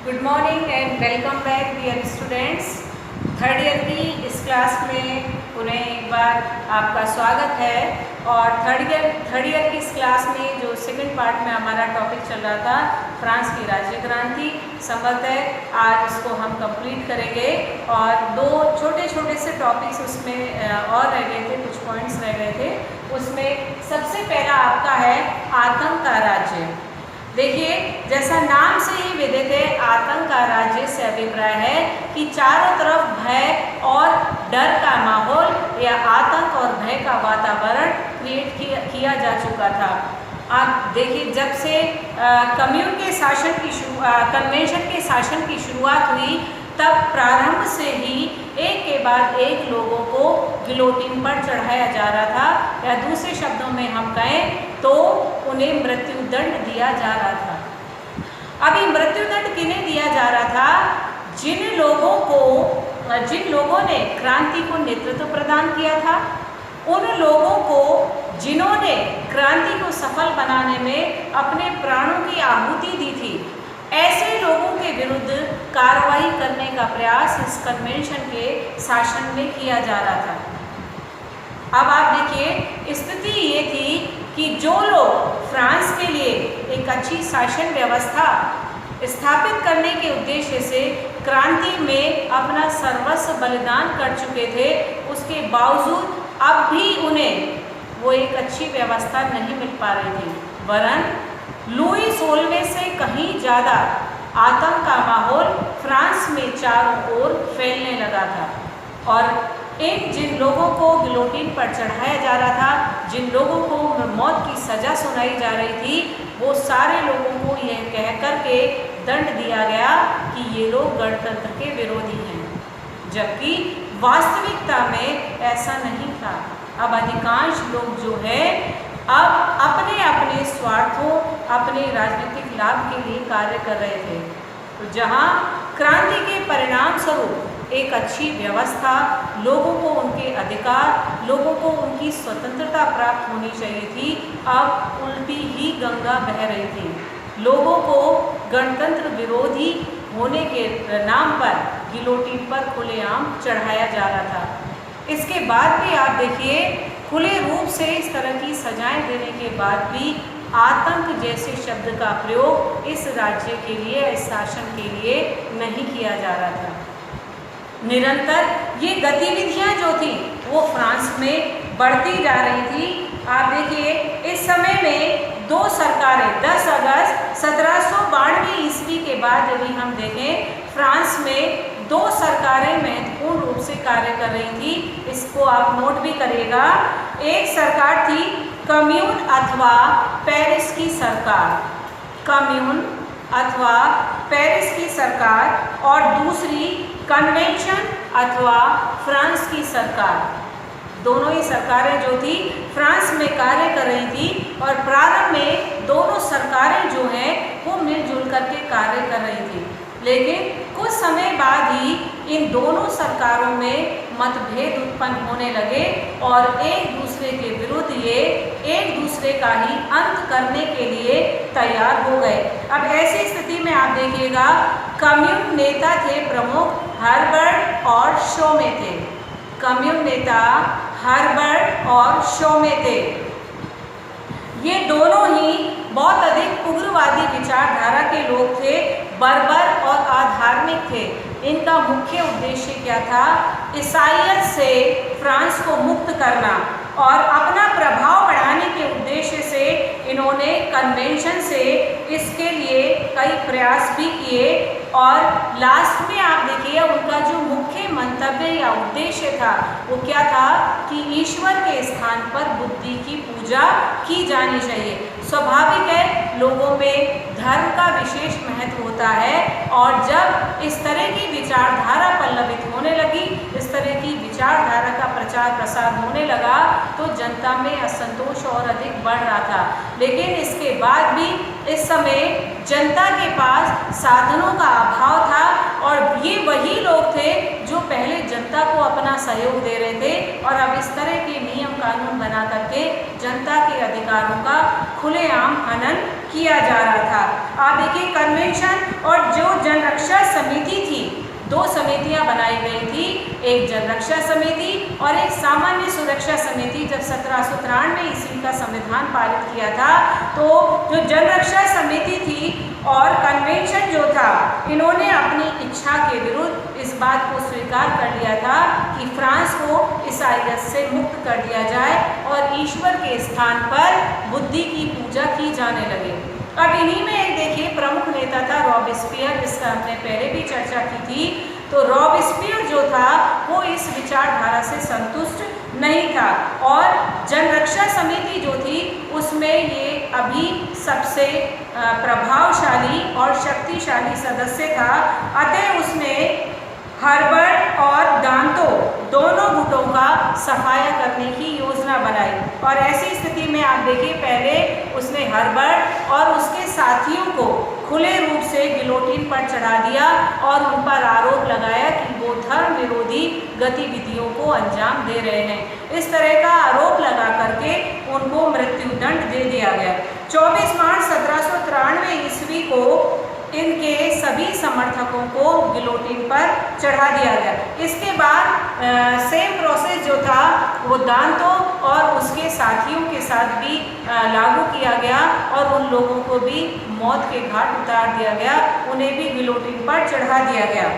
Good morning and welcome back dear students. Third year की इस class में पुनः एक बार आपका स्वागत है। और थर्ड ईयर की इस क्लास में जो सेकंड पार्ट में हमारा टॉपिक चल रहा था फ्रांस की राज्य क्रांति संभवतः आज इसको हम कंप्लीट करेंगे। और दो छोटे छोटे से टॉपिक्स उसमें और रह गए थे, कुछ पॉइंट्स रह गए थे। उसमें सबसे पहला आपका है आतंक का राज्य। देखिए, जैसा नाम से ही विदित है, आतंक का राज्य से अभिप्राय है कि चारों तरफ भय और डर का माहौल या आतंक और भय का वातावरण क्रिएट किया जा चुका था। आप देखिए, जब से कन्वेंशन के शासन की शुरुआत हुई, तब प्रारंभ से ही एक के बाद एक लोगों को गिलोटिन पर चढ़ाया जा रहा था, या दूसरे शब्दों में हम कहें तो उन्हें मृत्युदंड दिया जा रहा था। अभी मृत्युदंड किन्हें दिया जा रहा था? जिन लोगों ने क्रांति को नेतृत्व प्रदान किया था, उन लोगों को जिन्होंने क्रांति को सफल बनाने में अपने प्राणों की आहुति दी थी, ऐसे लोगों के विरुद्ध कार्रवाई करने का प्रयास इस कन्वेंशन के शासन में किया जा रहा था। अब आप देखिए, स्थिति ये थी कि जो लोग फ्रांस के लिए एक अच्छी शासन व्यवस्था स्थापित करने के उद्देश्य से क्रांति में अपना सर्वस्व बलिदान कर चुके थे, उसके बावजूद अब भी उन्हें वो एक अच्छी व्यवस्था नहीं मिल पा रही थी, वरन लुई 16वें से कहीं ज़्यादा आतंक का माहौल फ्रांस में चारों ओर फैलने लगा था। और जिन लोगों को गिलोटिन पर चढ़ाया जा रहा था, जिन लोगों को मौत की सज़ा सुनाई जा रही थी, वो सारे लोगों को यह कह कर के दंड दिया गया कि ये लोग गणतंत्र के विरोधी हैं, जबकि वास्तविकता में ऐसा नहीं था। अब अधिकांश लोग जो है अब अपने अपने स्वार्थों, अपने राजनीतिक लाभ के लिए कार्य कर रहे थे। तो जहाँ क्रांति के परिणाम स्वरूप एक अच्छी व्यवस्था, लोगों को उनके अधिकार, लोगों को उनकी स्वतंत्रता प्राप्त होनी चाहिए थी, अब उल्टी ही गंगा बह रही थी। लोगों को गणतंत्र विरोधी होने के नाम पर गिलोटिन पर खुलेआम चढ़ाया जा रहा था। इसके बाद भी आप देखिए, खुले रूप से इस तरह की सजाएं देने के बाद भी आतंक जैसे शब्द का प्रयोग इस राज्य के लिए, इस शासन के लिए नहीं किया जा रहा था। निरंतर ये गतिविधियां जो थी वो फ्रांस में बढ़ती जा रही थी। आप देखिए, इस समय में दो सरकारें 10 अगस्त 1792 ईस्वी के बाद यदि हम देखें, फ्रांस में दो सरकारें महत्वपूर्ण रूप से कार्य कर रही थी। इसको आप नोट भी करिएगा। एक सरकार थी कम्यून अथवा पेरिस की सरकार, कम्यून अथवा पेरिस की सरकार, और दूसरी कन्वेंशन अथवा फ्रांस की सरकार। दोनों ही सरकारें जो थी फ्रांस में कार्य कर रही थी, और प्रारंभ में दोनों सरकारें जो हैं वो मिलजुल करके कार्य कर रही थी। लेकिन कुछ समय बाद ही इन दोनों सरकारों में मतभेद उत्पन्न होने लगे और एक दूसरे के विरुद्ध ये एक दूसरे का ही अंत करने के लिए तैयार हो गए। अब ऐसी स्थिति में आप देखिएगा, कम्यून नेता थे प्रमुख हर्बर्ट और शोमे थे। कम्यून नेता हर्बर्ट और शोमे थे। ये दोनों ही बहुत अधिक उग्रवादी विचारधारा के लोग थे, बर्बर और अधार्मिक थे। इनका मुख्य उद्देश्य क्या था? ईसाईयत से फ्रांस को मुक्त करना, और अपना प्रभाव बढ़ाने के उद्देश्य से इन्होंने कन्वेंशन से इसके लिए कई प्रयास भी किए। और लास्ट में आप देखिए, उनका जो मुख्य मंतव्य या उद्देश्य था वो क्या था कि ईश्वर के स्थान पर बुद्धि की पूजा की जानी चाहिए। स्वाभाविक है, लोगों में धर्म का विशेष महत्व होता है, और जब इस तरह की विचारधारा पल्लवित होने लगी, इस तरह की विचारधारा का प्रचार प्रसार होने लगा, तो जनता में असंतोष और अधिक बढ़ रहा था। लेकिन इसके बाद भी इस समय जनता के पास साधनों का अभाव था, और ये वही लोग थे जो पहले जनता को अपना सहयोग दे रहे थे, और अब इस तरह के नियम कानून बना करके जनता के अधिकारों का खुलेआम हनन किया जा रहा था। आप देखिए, कन्वेंशन और जो दो समितियां बनाई गई थी, एक जनरक्षा समिति और एक सामान्य सुरक्षा समिति। जब 1793 ईस्वी का संविधान पारित किया था तो जो जनरक्षा समिति थी और कन्वेंशन जो था, इन्होंने अपनी इच्छा के विरुद्ध इस बात को स्वीकार कर लिया था कि फ्रांस को ईसाइयत से मुक्त कर दिया जाए और ईश्वर के स्थान पर बुद्धि की पूजा की जाने लगे। अब इन्हीं में एक देखिए प्रमुख नेता था रॉबेस्पियर, जिसका हमने पहले भी चर्चा की थी। तो रॉबेस्पियर जो था वो इस विचारधारा से संतुष्ट नहीं था और जनरक्षा समिति जो थी उसमें ये अभी सबसे प्रभावशाली और शक्तिशाली सदस्य था। अतः उसने हर्बर्ट और दांतो दोनों गुटों का सफाया करने की योजना बनाई और ऐसी स्थिति में आप देखिए पहले उसने हर्बर्ट और उसके साथियों को खुले रूप से गिलोटिन पर चढ़ा दिया और उन पर आरोप लगाया कि वो धर्म विरोधी गतिविधियों को अंजाम दे रहे हैं। इस तरह का आरोप लगा करके उनको मृत्युदंड दे दिया गया। 24 मार्च 1793 ईस्वी को इनके सभी समर्थकों को गिलोटिन पर चढ़ा दिया गया। इसके बाद सेम प्रोसेस जो था वो दांतो और उसके साथियों के साथ भी लागू किया गया और उन लोगों को भी मौत के घाट उतार दिया गया, उन्हें भी गिलोटिन पर चढ़ा दिया गया।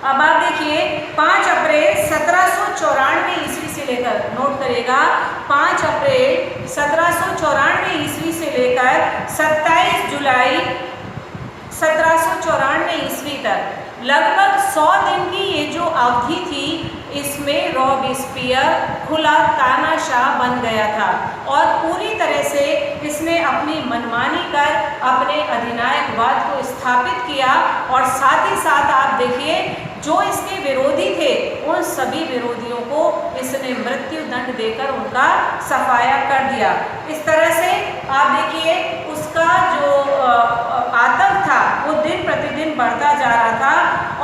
अब आप देखिए 5 अप्रैल 1794 ईस्वी से लेकर, नोट करेगा, 5 अप्रैल 1794 ईस्वी से लेकर 27 जुलाई 1794 ईस्वी तक लगभग 100 दिन की ये जो अवधि थी, इसमें रॉबेस्पियर खुला तानाशाह बन गया था और पूरी तरह से इसने अपनी मनमानी कर अपने अधिनायकवाद को स्थापित किया और साथ ही साथ आप देखिए जो इसके विरोधी थे उन सभी विरोधियों को इसने मृत्यु दंड देकर उनका सफाया कर दिया। इस तरह से आप देखिए उसका जो आतंक था वो दिन प्रतिदिन बढ़ता जा रहा था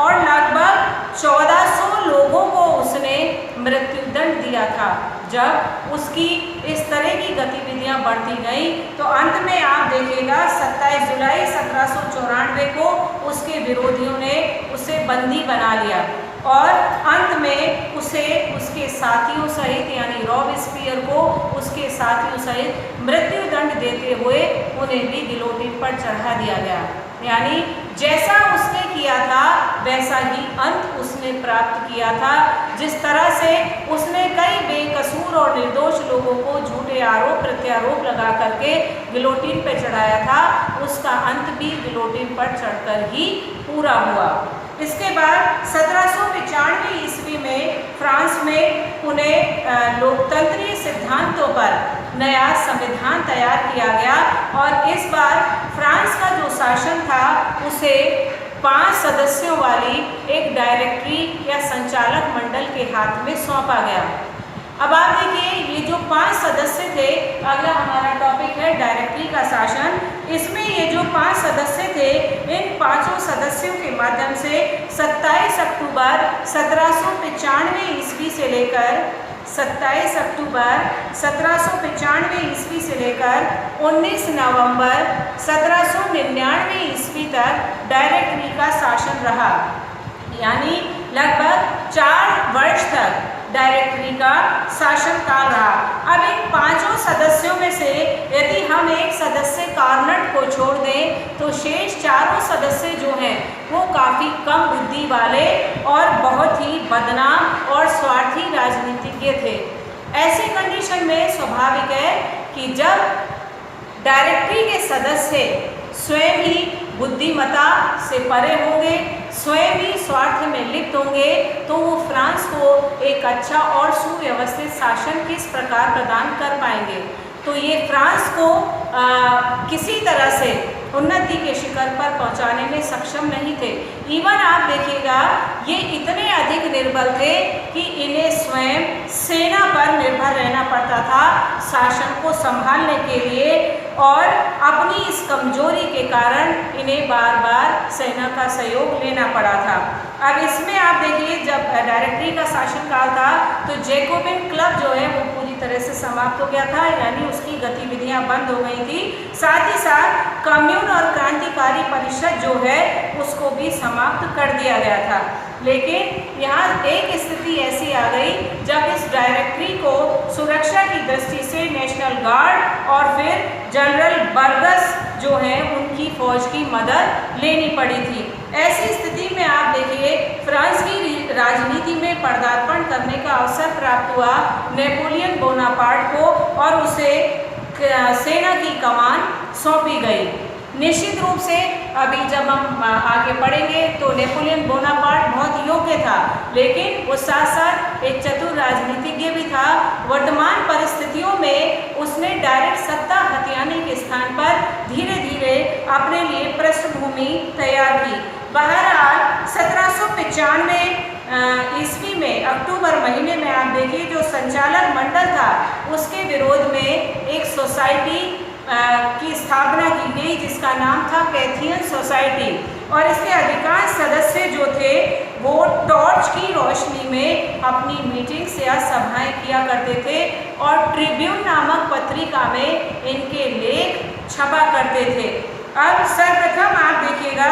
और लगभग 1400 लोगों को उसने मृत्युदंड दिया था। जब उसकी इस तरह की गतिविधियां बढ़ती गई तो अंत में आप देखिएगा 27 जुलाई 1794 को उसके विरोधियों ने उसे बंदी बना लिया और अंत में उसे उसके साथियों सहित यानी रॉबेस्पियर को उसके साथियों सहित मृत्युदंड देते हुए उन्हें भी गिलोटिन पर चढ़ा दिया गया। यानी जैसा उसने किया था वैसा ही अंत उसने प्राप्त किया था। जिस तरह से उसने कई बेकसूर और निर्दोष लोगों को झूठे आरोप प्रत्यारोप लगा करके गिलोटिन पर चढ़ाया था, उसका अंत भी गिलोटिन पर चढ़कर ही पूरा हुआ। इसके बाद 1795 ईस्वी में फ्रांस में उन्हें लोकतंत्रीय सिद्धांतों पर नया संविधान तैयार किया गया और इस बार फ्रांस का जो शासन था उसे 5 सदस्यों वाली एक डायरेक्टरी या संचालक मंडल के हाथ में सौंपा गया। अब आप देखिए ये जो 5 सदस्य थे, अगला हमारा टॉपिक है डायरेक्टरी का शासन। इसमें ये जो 5 सदस्य थे, इन 5 सदस्यों के माध्यम से 27 अक्टूबर 1795 ईस्वी से लेकर 27 अक्टूबर 1795 ईस्वी से लेकर 19 नवंबर 1799 ईस्वी तक डायरेक्टरी का शासन रहा। यानी लगभग 4 वर्ष तक डायरेक्टरी का शासनकाल रहा। अब इन 5 सदस्यों में से यदि हम एक सदस्य कार्नट को छोड़ दें तो शेष 4 सदस्य जो हैं वो काफ़ी कम बुद्धि वाले और बहुत ही बदनाम और स्वार्थी राजनीतिज्ञ थे। ऐसी कंडीशन में स्वाभाविक है कि जब डायरेक्टरी के सदस्य स्वयं ही बुद्धिमता से परे होंगे, स्वयं ही स्वार्थ में लिप्त होंगे, तो वो फ्रांस को एक अच्छा और सुव्यवस्थित शासन किस प्रकार प्रदान कर पाएंगे। तो ये फ्रांस को किसी तरह से उन्नति के शिखर पर पहुंचाने में सक्षम नहीं थे। इवन आप देखिएगा ये इतने अधिक निर्बल थे कि इन्हें स्वयं सेना पर निर्भर रहना पड़ता था शासन को संभालने के लिए और अपनी इस कमजोरी के कारण इन्हें बार बार सेना का सहयोग लेना पड़ा था। अब इसमें आप देखिए जब डायरेक्टरी का शासनकाल था तो जैकोबिन क्लब जो है वो पूरी तरह से समाप्त हो गया था, यानी उसकी गतिविधियां बंद हो गई थी। साथ ही साथ कम्यून और क्रांतिकारी परिषद जो है उसको उसको भी समाप्त कर दिया गया था। लेकिन यहाँ एक स्थिति ऐसी आ गई जब इस डायरेक्टरी को सुरक्षा की दृष्टि से नेशनल गार्ड और फिर जनरल बर्गस जो है उनकी फौज की मदद लेनी पड़ी थी। ऐसी स्थिति में आप देखिए फ्रांस की राजनीति में पदार्पण करने का अवसर प्राप्त हुआ नेपोलियन बोनापार्ट को और उसे सेना की कमान सौंपी गई। निश्चित रूप से अभी जब हम आगे पढ़ेंगे तो नेपोलियन बोनापार्ट बहुत योग्य था, लेकिन वो साथ साथ एक चतुर राजनीतिज्ञ भी था। वर्तमान परिस्थितियों में उसने डायरेक्ट सत्ता हथियाने के स्थान पर धीरे धीरे अपने लिए पृष्ठभूमि तैयार की। बहरहाल 1795 ईस्वी में अक्टूबर महीने में आप देखिए जो संचालक मंडल था उसके विरोध में एक सोसाइटी की स्थापना की गई जिसका नाम था कैथियन सोसाइटी, और इसके अधिकांश सदस्य जो थे वो टॉर्च की रोशनी में अपनी मीटिंग्स या सभाएं किया करते थे और ट्रिब्यून नामक पत्रिका में इनके लेख छपा करते थे। अब सर्वप्रथम आप देखिएगा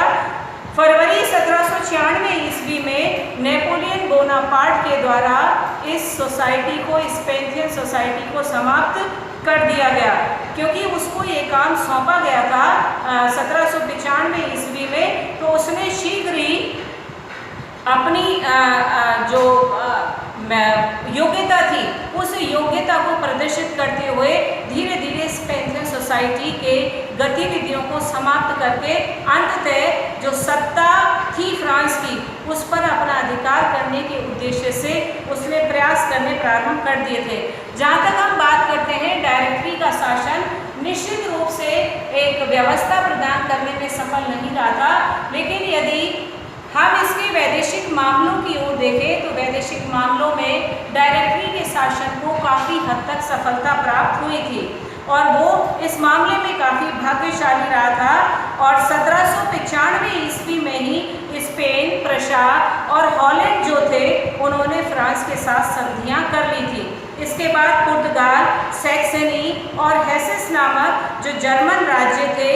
फरवरी 1796 ईस्वी में नेपोलियन बोनापार्ट के द्वारा इस सोसाइटी को, इस कैथियन सोसाइटी को समाप्त कर दिया गया, क्योंकि उसको ये काम सौंपा गया था 1795 ईस्वी में। तो उसने शीघ्र ही अपनी जो योग्यता थी उस योग्यता को प्रदर्शित करते हुए धीरे धीरे कैथियन सोसाइटी के गतिविधियों को समाप्त करके अंततः जो सत्ता थी फ्रांस की उस पर अपना अधिकार करने के उद्देश्य से उसने प्रयास करने प्रारंभ कर दिए थे। जहाँ तक हम बात करते हैं डायरेक्टरी का शासन निश्चित रूप से एक व्यवस्था प्रदान करने में सफल नहीं रहा था, लेकिन यदि हम इसके वैदेशिक मामलों की ओर देखें तो वैदेशिक मामलों में डायरेक्टरी के शासन को काफ़ी हद तक सफलता प्राप्त हुई थी और वो इस मामले में काफ़ी भाग्यशाली रहा था। और 1795 ईस्वी में ही स्पेन, प्रशा और हॉलैंड जो थे उन्होंने फ्रांस के साथ संधियां कर ली थी। इसके बाद पुर्तगाल, सैक्सनी और हेसेस नामक जो जर्मन राज्य थे,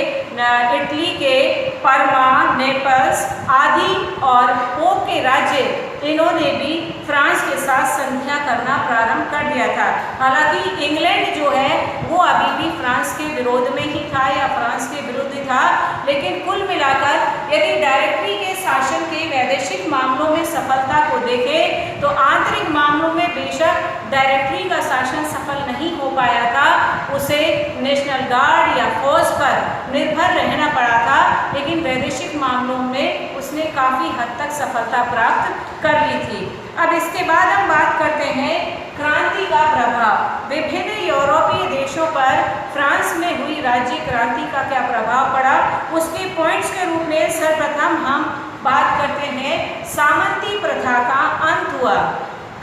इटली के परमा, नेपल्स आदि और पोप के राज्य, इन्होंने भी फ्रांस के साथ संधियां करना प्रारंभ कर दिया था। हालांकि इंग्लैंड जो है वो अभी भी फ्रांस के विरोध में ही था या फ्रांस के विरुद्ध था, लेकिन कुल मिलाकर यदि डायरेक्टरी के शासन के वैदेशिक मामलों में सफलता को देखें तो आंतरिक मामलों में बेशक डायरेक्टरी का शासन सफल नहीं हो पाया था, उसे नेशनल गार्ड या फौज पर निर्भर रहना पड़ा था, लेकिन वैदेशिक मामलों में उसने काफ़ी हद तक सफलता प्राप्त कर ली थी। अब इसके बाद हम बात करते हैं क्रांति का प्रभाव। विभिन्न यूरोपीय देशों पर फ्रांस में हुई राज्य क्रांति का क्या प्रभाव पड़ा, उसके पॉइंट्स के रूप में सर्वप्रथम हम बात करते हैं सामंती प्रथा का अंत हुआ।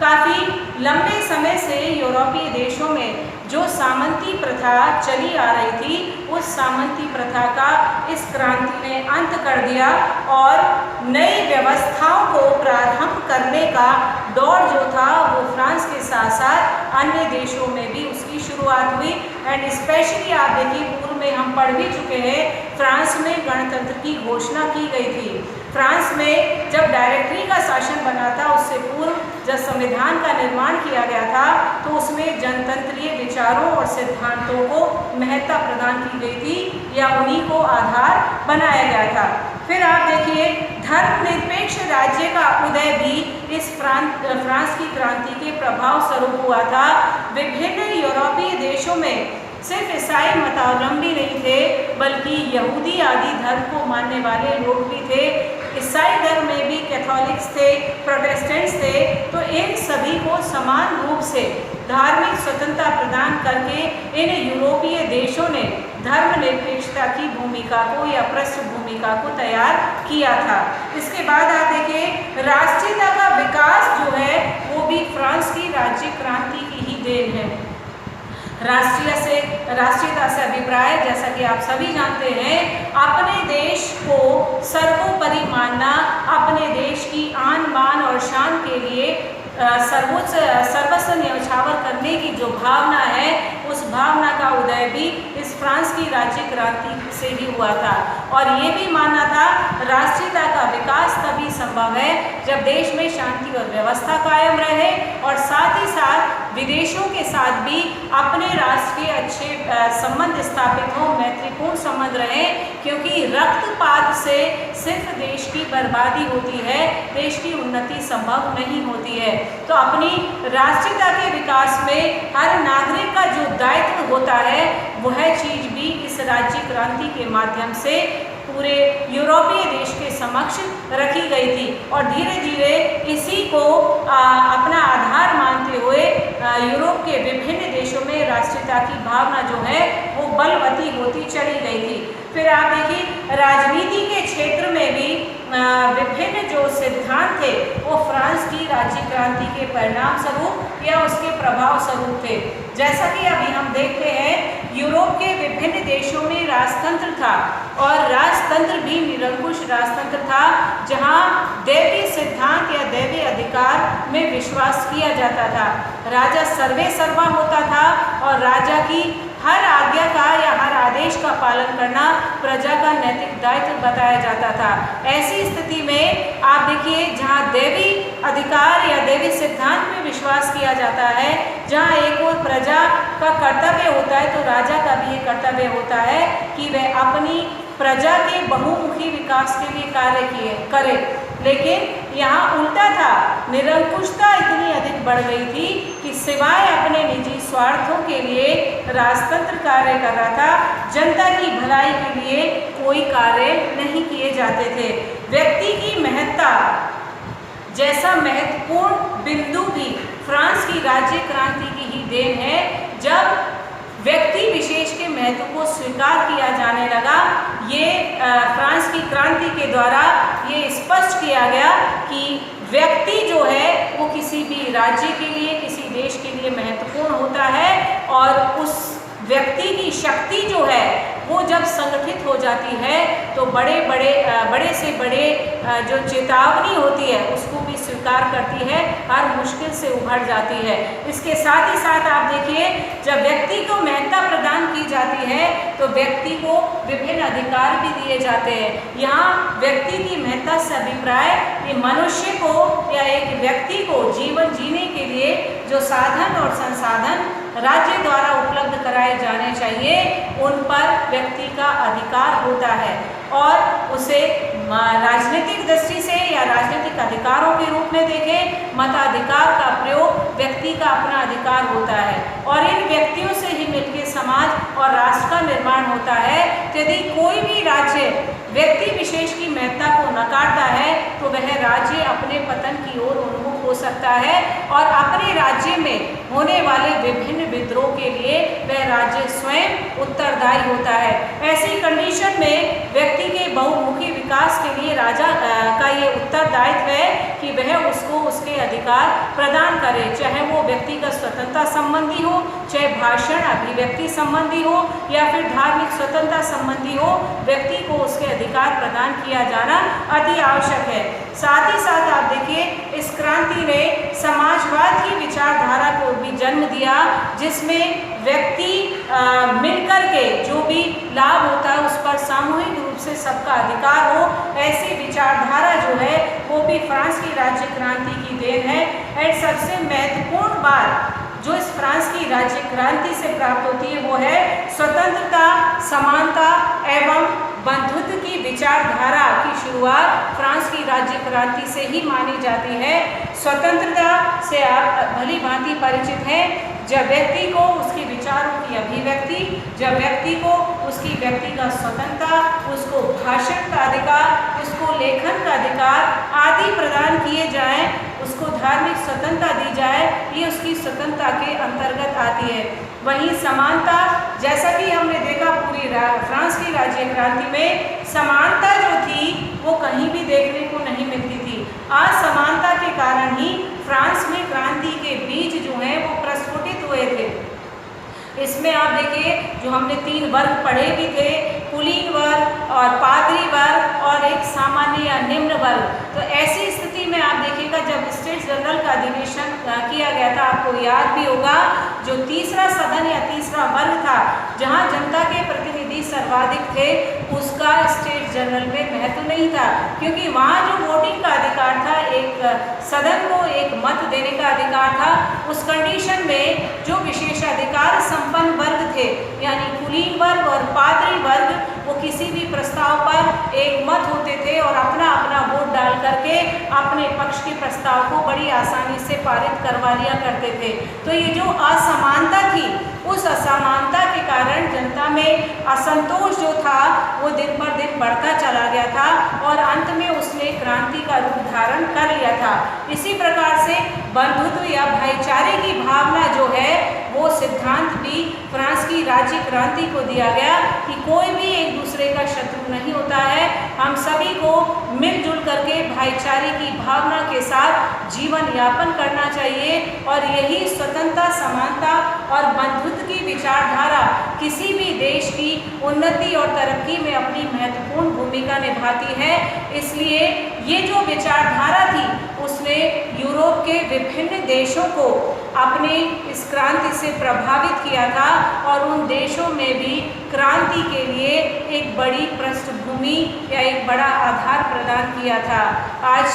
काफ़ी लंबे समय से यूरोपीय देशों में जो सामंती प्रथा चली आ रही थी उस सामंती प्रथा का इस क्रांति ने अंत कर दिया और नई व्यवस्थाओं को प्रारंभ करने का दौर जो था वो फ्रांस के साथ साथ अन्य देशों में भी उसकी शुरुआत हुई। एंड स्पेशली आप देखिए पूर्व में हम पढ़ भी चुके हैं फ्रांस में गणतंत्र की घोषणा की गई थी। फ्रांस में जब डायरेक्टरी का शासन बना था उससे पूर्व जब संविधान का निर्माण किया गया था तो उसमें जनतंत्रीय विचारों और सिद्धांतों को महत्ता प्रदान की गई थी या उन्हीं को आधार बनाया गया था। फिर आप देखिए धर्मनिरपेक्ष राज्य का उदय भी इस फ्रांस की क्रांति के प्रभाव स्वरूप हुआ था। विभिन्न यूरोपीय देशों में सिर्फ ईसाई मतावलंबी नहीं थे बल्कि यहूदी आदि धर्म को मानने वाले लोग भी थे। ईसाई धर्म में भी कैथोलिक्स थे, प्रोटेस्टेंट्स थे, तो इन सभी को समान रूप से धार्मिक स्वतंत्रता प्रदान करके इन यूरोपीय देशों ने धर्मनिरपेक्षता की भूमिका को या पृष्ठभूमिका को तैयार किया था। इसके बाद आप देखिए राष्ट्रीयता का विकास जो है वो भी फ्रांस की राज्य क्रांति की ही देन है। राष्ट्रीयता से अभिप्राय जैसा कि आप सभी जानते हैं अपने देश को सर्वोपरि मानना, अपने देश की आन बान और शान के लिए सर्वस्व न्यौछावर करने की जो भावना है उस भावना का उदय भी इस फ्रांस की राज्य क्रांति से ही हुआ था। और ये भी मानना था राष्ट्रीयता का जब देश में शांति और व्यवस्था कायम रहे और साथ ही साथ विदेशों के साथ भी अपने राष्ट्र के अच्छे संबंध स्थापित हों, मैत्रीपूर्ण संबंध रहे, क्योंकि रक्तपात से सिर्फ देश की बर्बादी होती है, देश की उन्नति संभव नहीं होती है। तो अपनी राष्ट्रीयता के विकास में हर नागरिक का जो दायित्व होता है वह चीज भी इस राज्य क्रांति के माध्यम से पूरे यूरोपीय देश के समक्ष रखी गई थी और धीरे धीरे इसी को अपना आधार मानते हुए यूरोप के विभिन्न देशों में राष्ट्रीयता की भावना जो है वो बलवती होती चली गई थी। फिर आप देखिए राजनीति के क्षेत्र में भी विभिन्न जो सिद्धांत थे वो फ्रांस की राज्य क्रांति के परिणाम स्वरूप या उसके प्रभाव स्वरूप थे। जैसा कि अभी हम देखते हैं यूरोप के विभिन्न देशों में राजतंत्र था और राजतंत्र भी निरंकुश राजतंत्र था, जहां दैवीय सिद्धांत या दैवीय अधिकार में विश्वास किया जाता था। राजा सर्वे सर्वा होता था और राजा की हर आज्ञा का या हर आदेश का पालन करना प्रजा का नैतिक दायित्व बताया जाता था। ऐसी स्थिति में आप देखिए जहाँ दैवी अधिकार या दैवी सिद्धांत में विश्वास किया जाता है, जहाँ एक और प्रजा का कर्तव्य होता है तो राजा का भी ये कर्तव्य होता है कि वह अपनी प्रजा के बहुमुखी विकास के लिए कार्य करे। लेकिन यहाँ उल्टा था, निरंकुशता इतनी अधिक बढ़ गई थी कि सिवाय अपने निजी स्वार्थों के लिए राजतंत्र कार्य कर रहा था, जनता की भलाई के लिए कोई कार्य नहीं किए जाते थे। व्यक्ति की महत्ता जैसा महत्वपूर्ण बिंदु भी फ्रांस की राज्य क्रांति की ही देन है। जब व्यक्ति विशेष के महत्व को स्वीकार किया जाने लगा, ये फ्रांस की क्रांति के द्वारा ये स्पष्ट किया गया कि व्यक्ति जो है वो किसी भी राज्य के लिए, किसी देश के लिए महत्वपूर्ण होता है और उस व्यक्ति की शक्ति जो है वो जब संगठित हो जाती है तो बड़े से बड़े जो चेतावनी होती है उसको भी स्वीकार करती है, हर मुश्किल से उभर जाती है। इसके साथ ही साथ आप देखिए जब व्यक्ति को महत्ता प्रदान की जाती है तो व्यक्ति को विभिन्न अधिकार भी दिए जाते हैं। यहाँ व्यक्ति की महत्ता से अभिप्राय ये मनुष्य को या एक व्यक्ति को जीवन जीने के लिए जो साधन और संसाधन राज्य द्वारा उपलब्ध कराए जाने चाहिए उन पर व्यक्ति का अधिकार होता है और उसे राजनीतिक दृष्टि से या राजनीतिक अधिकारों के रूप में देखें, मताधिकार का प्रयोग व्यक्ति का अपना अधिकार होता है और इन व्यक्तियों से ही मिलकर समाज और राष्ट्र का निर्माण होता है। यदि कोई भी राज्य व्यक्ति विशेष की महत्ता को नकारता है तो वह राज्य अपने पतन की ओर उन्मुख हो सकता है और अपने राज्य में होने वाले विभिन्न विद्रोह के लिए वह राज्य स्वयं उत्तरदायी होता है। ऐसी कंडीशन में व्यक्ति के बहुमुखी विकास के लिए राजा का ये उत्तरदायित्व है कि वह उसको उसके अधिकार प्रदान करे, चाहे वो व्यक्ति का स्वतंत्रता संबंधी हो, चाहे भाषण अभिव्यक्ति संबंधी हो या फिर धार्मिक स्वतंत्रता संबंधी हो, व्यक्ति को उसके अधिकार प्रदान किया जाना अति आवश्यक है। साथ ही साथ आप देखिए इस क्रांति ने समाजवाद की विचारधारा को भी जन्म दिया, जिसमें व्यक्ति मिलकर के जो भी लाभ होता है उस पर सामूहिक रूप से सबका अधिकार हो। ऐसी विचारधारा जो है वो भी फ्रांस की राज्य क्रांति की देन है। और सबसे महत्वपूर्ण बात जो इस फ्रांस की राज्य क्रांति से प्राप्त होती है वो है स्वतंत्रता, समानता एवं बंधुत्व की विचारधारा की शुरुआत फ्रांस की राज्य क्रांति से ही मानी जाती है। स्वतंत्रता से आप भली भांति परिचित हैं, जब व्यक्ति को उसके विचारों की अभिव्यक्ति, जब व्यक्ति को उसकी व्यक्ति का स्वतंत्रता, उसको भाषण का अधिकार, उसको लेखन का अधिकार आदि प्रदान किए जाएं, उसको धार्मिक स्वतंत्रता दी जाए, ये उसकी स्वतंत्रता के अंतर्गत आती है। वहीं समानता, जैसा कि हमने देखा पूरी फ्रांस की राज्य क्रांति में समानता जो थी वो कहीं भी देखने को नहीं मिलती थी। असमानता के कारण ही फ्रांस में क्रांति के बीज जो हैं वो प्रस्फुटित हुए थे। इसमें आप देखिए जो हमने 3 वर्ग पढ़े भी थे, कुलीन वर्ग और पादरी वर्ग और एक सामान्य या निम्न वर्ग। तो ऐसी स्थिति में आप देखिएगा जब स्टेट्स जनरल का अधिवेशन किया गया था, आपको याद भी होगा, जो तीसरा सदन या तीसरा वर्ग था जहां जनता के प्रतिनिधि सर्वाधिक थे, उसका स्टेट जनरल में महत्व नहीं था, क्योंकि वहाँ जो वोटिंग का अधिकार था, एक सदन को एक मत देने का अधिकार था। उस कंडीशन में जो विशेषाधिकार संपन्न वर्ग थे, यानी कुलीन वर्ग और पादरी वर्ग, वो किसी भी प्रस्ताव पर एक मत होते थे और अपना अपना वोट डाल करके अपने पक्ष के प्रस्ताव को बड़ी आसानी से पारित करवा लिया करते थे। तो ये जो असमानता थी, उस असमानता के कारण जनता में असंतोष जो था वो दिन पर दिन बढ़ता चला गया था और अंत में उसने क्रांति का रूप धारण कर लिया था। इसी प्रकार से बंधुत्व या भाईचारे की भावना जो है वो सिद्धांत भी फ्रांस की राज्य क्रांति को दिया गया कि कोई भी एक दूसरे का शत्रु नहीं होता है, हम सभी को मिलजुल करके भाईचारे की भावना के साथ जीवन यापन करना चाहिए। और यही स्वतंत्रता, समानता और बंधुत्व की विचारधारा किसी भी देश की उन्नति और तरक्की में अपनी महत्वपूर्ण भूमिका निभाती है। इसलिए ये जो विचारधारा थी उसने यूरोप के विभिन्न देशों को अपने इस क्रांति से प्रभावित किया था और उन देशों में भी क्रांति के लिए एक बड़ी पृष्ठभूमि या एक बड़ा आधार प्रदान किया था। आज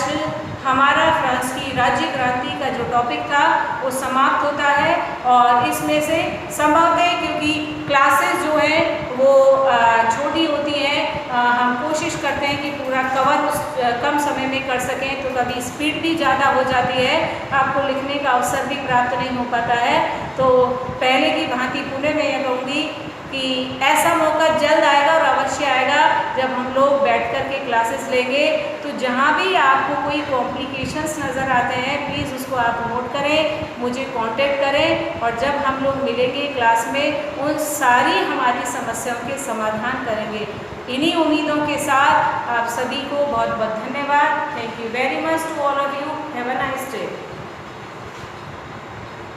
हमारा फ्रांस की राज्य क्रांति का जो टॉपिक था वो समाप्त होता है और इसमें से संभवतः, क्योंकि क्लासेस जो हैं वो छोटी होती हैं, हम कोशिश करते हैं कि पूरा कवर उस कम समय में कर सकें, तो कभी स्पीड भी ज़्यादा हो जाती है, आपको लिखने का अवसर भी प्राप्त नहीं हो पाता है। तो पहले की भांति पुणे में यह कहूँगी कि ऐसा मौका जल्द आएगा और अवश्य आएगा जब हम लोग बैठ कर के क्लासेस लेंगे। तो जहाँ भी आपको कोई कॉम्प्लिकेशंस नज़र आते हैं प्लीज़ उसको आप नोट करें, मुझे कांटेक्ट करें और जब हम लोग मिलेंगे क्लास में उन सारी हमारी समस्याओं के समाधान करेंगे। इन्हीं उम्मीदों के साथ आप सभी को बहुत बहुत धन्यवाद। Thank you very much to all of you. Have a nice day.